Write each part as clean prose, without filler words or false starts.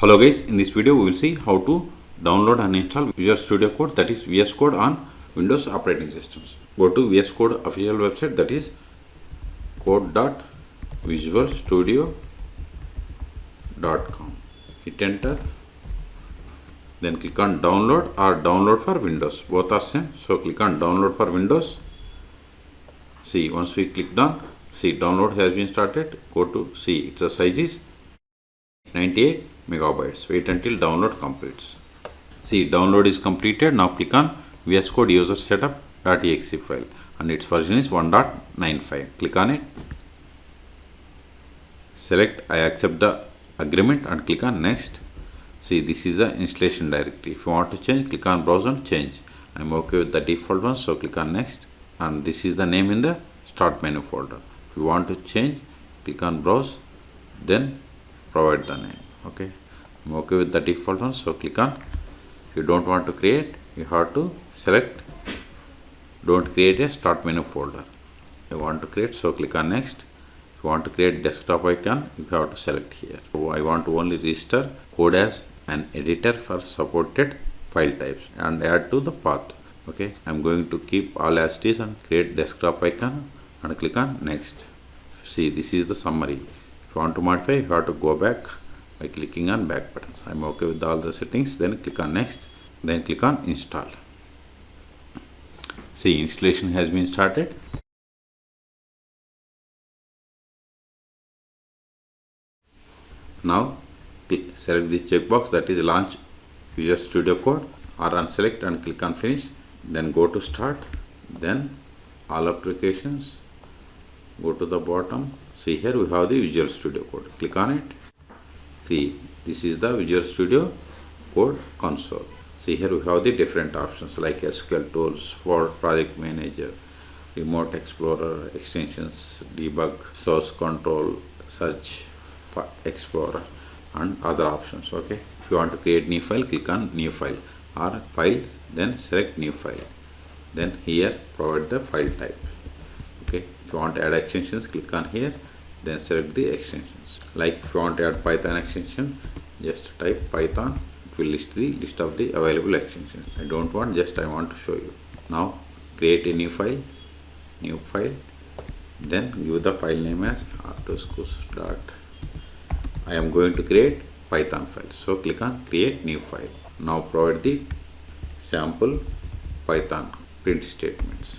Hello guys, in this video we will see how to download and install Visual Studio Code, that is VS Code, on Windows operating systems. Go to VS Code official website, that is code.visualstudio.com. Hit enter, then click on download or download for Windows. Both are same, so click on download for Windows. See, once we clicked on, see, download has been started. Go to see, its size is 98 megabytes. Wait until download completes. See, download is completed. Now click on VS Code user setup.exe file and its version is 1.95. Click on it. Select I accept the agreement and click on next. See, this is the installation directory. If you want to change, click on browse and change. I am okay with the default one, so click on next. And this is the name in the start menu folder. If you want to change, click on browse, then provide the name. Okay, I'm okay with the default one, so click on. If you don't want to create, you have to select don't create a start menu folder. I want to create, so click on next. If you want to create desktop icon, you have to select here. So I want to only register code as an editor for supported file types and add to the path. Okay, I'm going to keep all as it is and create desktop icon and click on next. See, this is the summary. If you want to modify, you have to go back by clicking on back buttons. I'm okay with all the settings, then click on next, then click on install. See, installation has been started. Now select this checkbox, that is launch Visual Studio Code, or unselect and click on finish. Then go to start, then all applications, go to the bottom. See, here we have the Visual Studio Code. Click on it. See, this is the Visual Studio Code console. See, here we have the different options like SQL tools, for project manager, remote explorer, extensions, debug, source control, search, explorer, and other options. Okay, if you want to create new file, click on new file or file, then select new file. Then here provide the file type. Okay, if you want to add extensions, click on here, then select the extensions. Like if you want to add Python extension, just type Python. It will list of the available extensions. I don't want, just I want to show you. Now create a new file, then give the file name as artoscos. I am going to create Python file, so click on create new file. Now provide the sample Python print statements.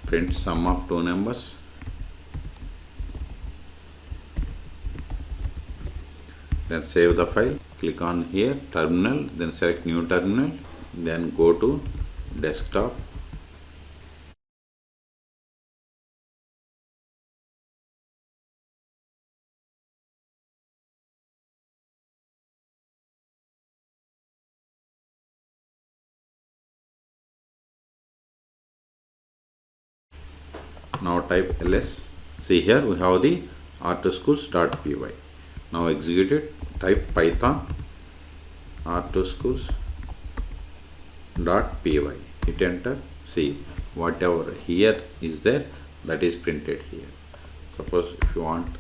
Print sum of two numbers. Then save the file. Click on here terminal, then select new terminal, then go to desktop. Now type ls. See, here we have the artoscos.py. Now execute it. Type python artoscos.py. Hit enter. See, whatever here is there, that is printed here. Suppose if you want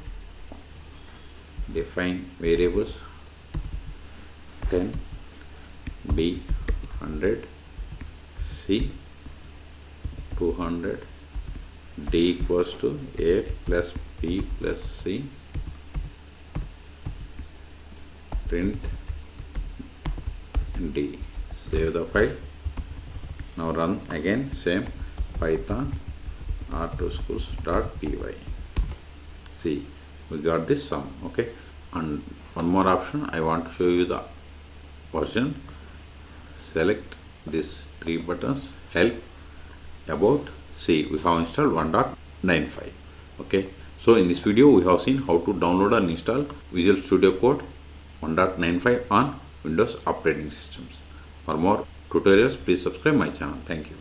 define variables 10 b 100 c 200 d equals to a plus b plus c, print d. Save the file. Now run again, same python artoscos.py. See, we got this sum. Okay, and one more option, I want to show you the version. Select these three buttons, help, about. See, we have installed 1.95. Okay, so in this video we have seen how to download and install Visual Studio Code 1.95 on Windows operating systems. For more tutorials, please subscribe my channel. Thank you.